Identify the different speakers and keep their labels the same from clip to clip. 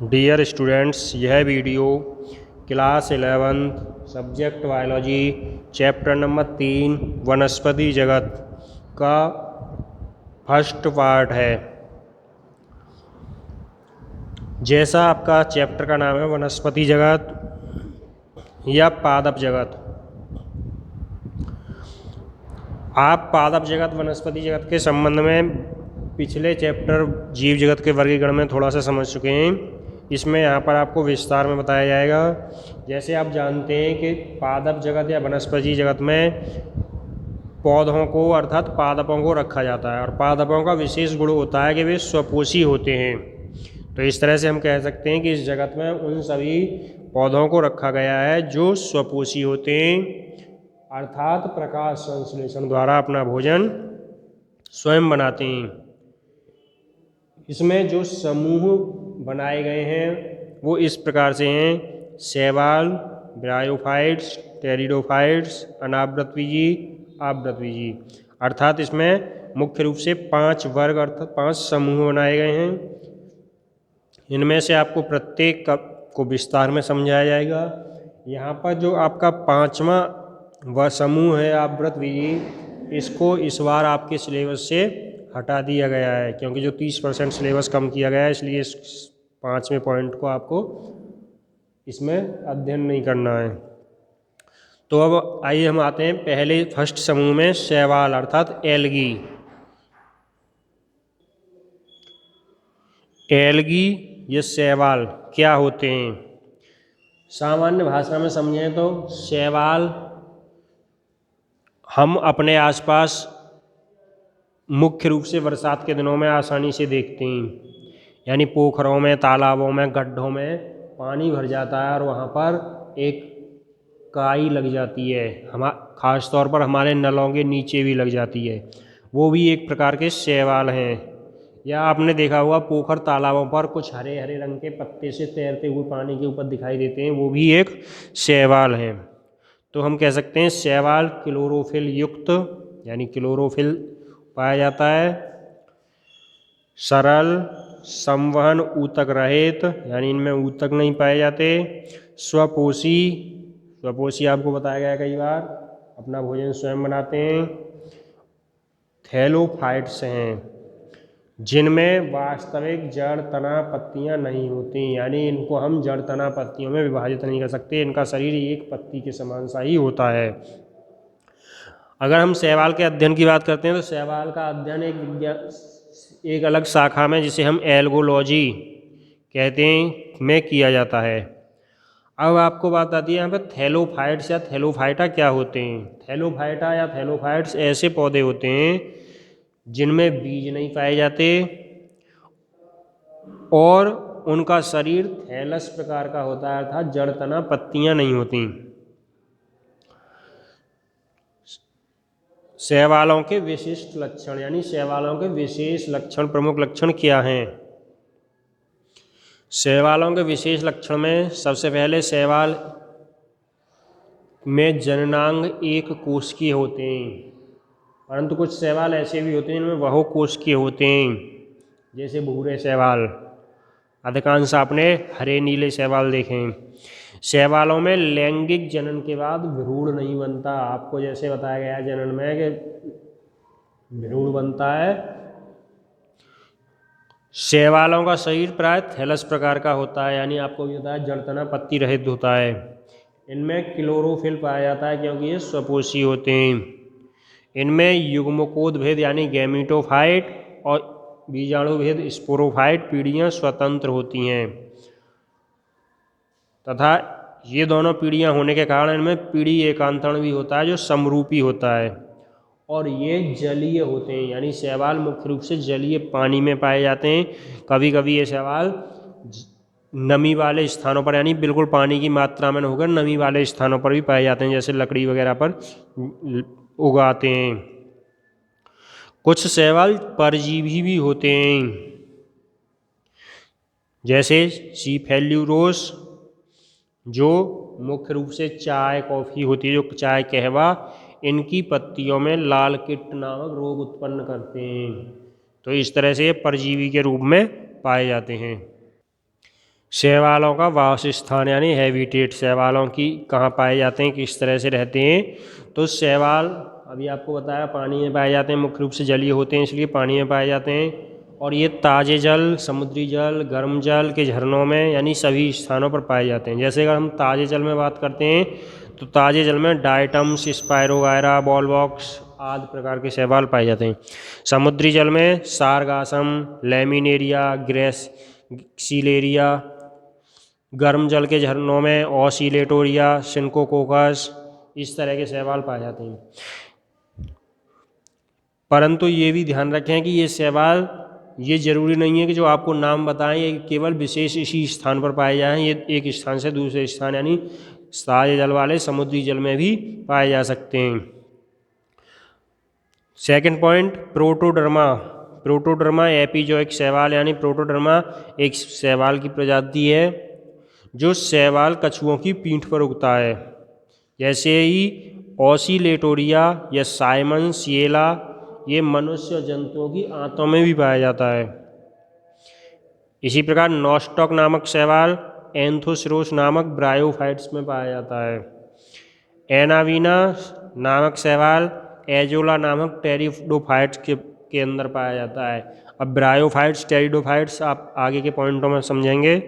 Speaker 1: Dear students, यह video class 11 subject biology chapter number 3 वनस्पति जगत का फर्स्ट पार्ट है। जैसा आपका चैप्टर का नाम है वनस्पति जगत या पादप जगत, आप पादप जगत वनस्पति जगत के संबंध में पिछले चैप्टर जीव जगत के वर्गीकरण में थोड़ा सा समझ चुके हैं। इसमें यहाँ पर आपको विस्तार में बताया जाएगा। जैसे आप जानते हैं कि पादप जगत या वनस्पति जगत में पौधों को अर्थात पादपों को रखा जाता है और पादपों का विशेष गुण होता है कि वे स्वपोषी होते हैं। तो इस तरह से हम कह सकते हैं कि इस जगत में उन सभी पौधों को रखा गया है जो स्वपोषी होते हैं, अर्थात प्रकाश संश्लेषण द्वारा अपना भोजन स्वयं बनाते हैं। इसमें जो समूह बनाए गए हैं वो इस प्रकार से हैं: शैवाल, ब्रायोफाइट्स, टेरिडोफाइट्स, अनावृतबीजी, आवृतबीजी। अर्थात इसमें मुख्य रूप से 5 वर्ग अर्थात 5 समूह बनाए गए हैं। इनमें से आपको प्रत्येक को विस्तार में समझाया जाएगा। यहाँ पर जो आपका 5वां वह समूह है आवृतबीजी, इसको इस बार आपके सिलेबस से हटा दिया गया है क्योंकि जो 30% सिलेबस कम किया गया है, इसलिए इस 5वें पॉइंट को आपको इसमें अध्ययन नहीं करना है। तो अब आइए हम आते हैं पहले फर्स्ट समूह में, शैवाल अर्थात एल्गी। एल्गी ये शैवाल क्या होते हैं? सामान्य भाषा में समझें तो शैवाल हम अपने आसपास मुख्य रूप से बरसात के दिनों में आसानी से देखते हैं। यानी पोखरों में, तालाबों में, गड्ढों में पानी भर जाता है और वहाँ पर एक काई लग जाती है। खास तौर पर हमारे नलों के नीचे भी लग जाती है। वो भी एक प्रकार के शैवाल हैं। या आपने देखा होगा पोखर तालाबों पर कुछ हरे हरे रंग के पत्ते से तैरते हुए पानी के ऊपर दिखाई देते हैं, वो भी एक शैवाल हैं। तो हम कह सकते हैं शैवाल क्लोरोफिल युक्त, यानी क्लोरोफिल पाया जाता है। सरल, संवहन ऊतक रहित, यानी इनमें ऊतक नहीं पाए जाते। स्वपोषी, स्वपोषी आपको बताया गया कई बार, अपना भोजन स्वयं बनाते हैं। थैलोफाइट्स हैं जिनमें वास्तविक जड़, तना, पत्तियां नहीं होती, यानी इनको हम जड़, तना, पत्तियों में विभाजित नहीं कर सकते। इनका शरीर एक पत्ती के समान सा ही होता है। अगर हम शैवाल के अध्ययन की बात करते हैं तो शैवाल का अध्ययन एक अलग शाखा में, जिसे हम एल्गोलॉजी कहते हैं, में किया जाता है। अब आपको बात आती है यहाँ पे थैलोफाइट्स या थैलोफाइटा क्या होते हैं। थैलोफाइटा या थैलोफाइट्स ऐसे पौधे होते हैं जिनमें बीज नहीं पाए जाते और उनका शरीर थैलस प्रकार का होता है, अर्थात जड़, तना, पत्तियां नहीं होती। शैवालों के विशिष्ट लक्षण, यानी शैवालों के विशेष लक्षण, प्रमुख लक्षण क्या हैं? शैवालों के विशेष लक्षण में सबसे पहले शैवाल में जननांग एक कोशिकीय होते हैं, परंतु कुछ शैवाल ऐसे भी होते हैं जिनमें बहुकोशिकीय होते हैं, जैसे भूरे शैवाल। अधिकांश आपने हरे नीले शैवाल देखे हैं। शैवालों में लैंगिक जनन के बाद भ्रूण नहीं बनता। आपको जैसे बताया गया है जनन में कि भ्रूण बनता है। शैवालों का शरीर प्राय थैलस प्रकार का होता है, यानी आपको भी बताया जड़, तना, पत्ती रहित होता है। इनमें क्लोरोफिल पाया जाता है क्योंकि ये स्वपोषी होते हैं। इनमें युग्मकोद भेद यानी गैमीटोफाइट और बीजाणु भेद स्पोरोफाइट पीढ़ियाँ स्वतंत्र होती हैं तथा ये दोनों पीढ़ियाँ होने के कारण इनमें पीढ़ी एकांतरण भी होता है जो समरूपी होता है। और ये जलीय होते हैं, यानी शैवाल मुख्य रूप से जलीय पानी में पाए जाते हैं। कभी कभी ये शैवाल नमी वाले स्थानों पर, यानी बिल्कुल पानी की मात्रा में न होकर नमी वाले स्थानों पर भी पाए जाते हैं, जैसे लकड़ी वगैरह पर उगाते हैं। कुछ शैवाल परजीवी भी होते हैं, जैसे सीफेल्यूरोस, जो मुख्य रूप से चाय, कॉफ़ी होती है, जो चाय, कहवा, इनकी पत्तियों में लाल कीट नामक रोग उत्पन्न करते हैं। तो इस तरह से ये परजीवी के रूप में पाए जाते हैं। शैवालों का वासस्थान यानी हैबिटेट, शैवालों की कहाँ पाए जाते हैं, किस तरह से रहते हैं। तो शैवाल अभी आपको बताया पानी में पाए जाते हैं, मुख्य रूप से जलीय होते हैं इसलिए पानी में पाए जाते हैं। और ये ताज़े जल, समुद्री जल, गर्म जल के झरनों में यानी सभी स्थानों पर पाए जाते हैं। जैसे अगर हम ताज़े जल में बात करते हैं तो ताज़े जल में डायटम्स, स्पायरोगायरा, बॉलवॉक्स आदि प्रकार के शैवाल पाए जाते हैं। समुद्री जल में सारगासम, लैमिनेरिया, ग्रेसिलेरिया। गर्म जल के झरनों में ऑसिलेटोरिया, सिन्कोकोकस इस तरह के शैवाल पाए जाते हैं। परंतु ये भी ध्यान रखें कि ये शैवाल ये जरूरी नहीं है कि जो आपको नाम बताएं ये केवल विशेष इसी स्थान पर पाए जाएं, ये एक स्थान से दूसरे स्थान यानी ताजे जल वाले समुद्री जल में भी पाए जा सकते हैं। Second point, protoderma. Protoderma epizoic शैवाल यानी प्रोटोडर्मा एक शैवाल की प्रजाति है जो शैवाल कछुओं की पीठ पर उगता है। जैसे ही ऑसिलेटोरिया या साइमन सिएला ये मनुष्य और जंतुओं की आंतों में भी पाया जाता है। इसी प्रकार नॉस्टॉक नामक शैवाल एंथोसिरोस नामक ब्रायोफाइट्स में पाया जाता है। एनावीना नामक शैवाल एजोला नामक टेरिडोफाइट्स के अंदर पाया जाता है। अब ब्रायोफाइट्स, टेरिडोफाइट्स आप आगे के पॉइंटों में समझेंगे।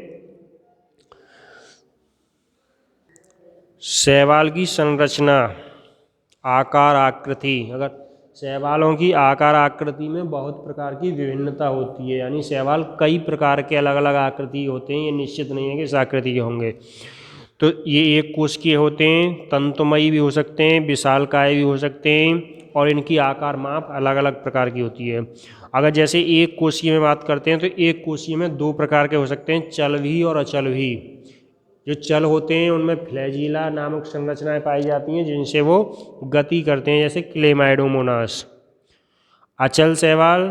Speaker 1: शैवाल की संरचना, आकार आकृति। अगर शैवालों की आकार आकृति में बहुत प्रकार की विभिन्नता होती है, यानी शैवाल कई प्रकार के अलग अलग आकृति होते हैं, ये निश्चित नहीं है कि इस आकृति के होंगे। तो ये एक कोशिकीय होते हैं, तंतुमयी भी हो सकते हैं, विशालकाय भी हो सकते हैं और इनकी आकार माप अलग अलग प्रकार की होती है। अगर जैसे एक कोशिकीय में बात करते हैं तो एक कोशिकीय में दो प्रकार के हो सकते हैं, चलभी और अचलभी। जो चल होते हैं उनमें फ्लैजिला नामक संरचनाएं पाई जाती हैं जिनसे वो गति करते हैं, जैसे क्लेमाइडोमोनास। अचल शैवाल,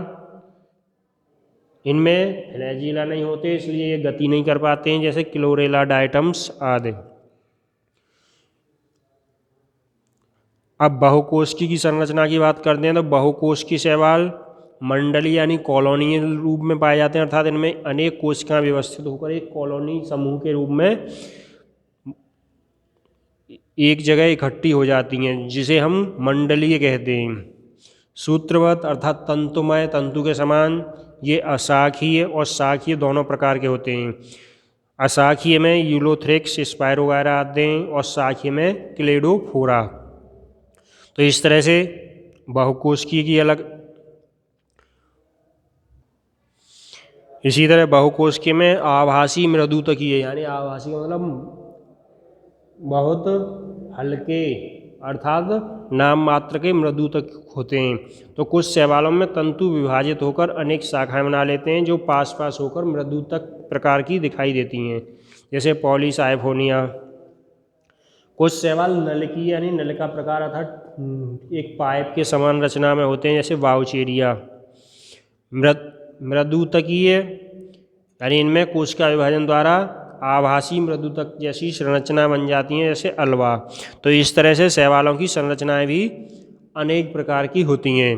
Speaker 1: इनमें फ्लैजिला नहीं होते इसलिए ये गति नहीं कर पाते हैं, जैसे क्लोरेला डायटम्स आदि। अब बहुकोशिकी की संरचना की बात करते हैं तो बहुकोशिकी शैवाल मंडली यानी कॉलोनियल रूप में पाए जाते हैं, अर्थात इनमें अनेक कोशिकाएं व्यवस्थित होकर एक कॉलोनी समूह के रूप में एक जगह इकट्ठी हो जाती हैं, जिसे हम मंडलीय कहते हैं। सूत्रवत अर्थात तंतुमय, तंतु के समान। ये अशाखीय और शाखीय दोनों प्रकार के होते हैं। अशाखीय में यूलोथ्रिक्स, स्पायरोगायरा आदि और शाखीय में क्लेडोफोरा। तो इस तरह से बहुकोशिकीय की अलग। इसी तरह बहुकोशिकीय में आभासी मृदुतकीय, यानी आभासी मतलब बहुत हल्के अर्थात नाम मात्र के मृदुतक होते हैं। तो कुछ शैवालों में तंतु विभाजित होकर अनेक शाखाएं बना लेते हैं जो पास पास होकर मृदुतक प्रकार की दिखाई देती हैं, जैसे पॉलीसाइफोनिया। कुछ शैवाल नलिकीय यानी नलिका प्रकार अर्थात एक पाइप के समान रचना में होते हैं, जैसे वाउचेरिया। मृदुतकीय यानी इनमें कोशिका विभाजन द्वारा आभासी मृदुतक जैसी संरचना बन जाती हैं, जैसे अल्वा। तो इस तरह से शैवालों की संरचनाएं भी अनेक प्रकार की होती हैं।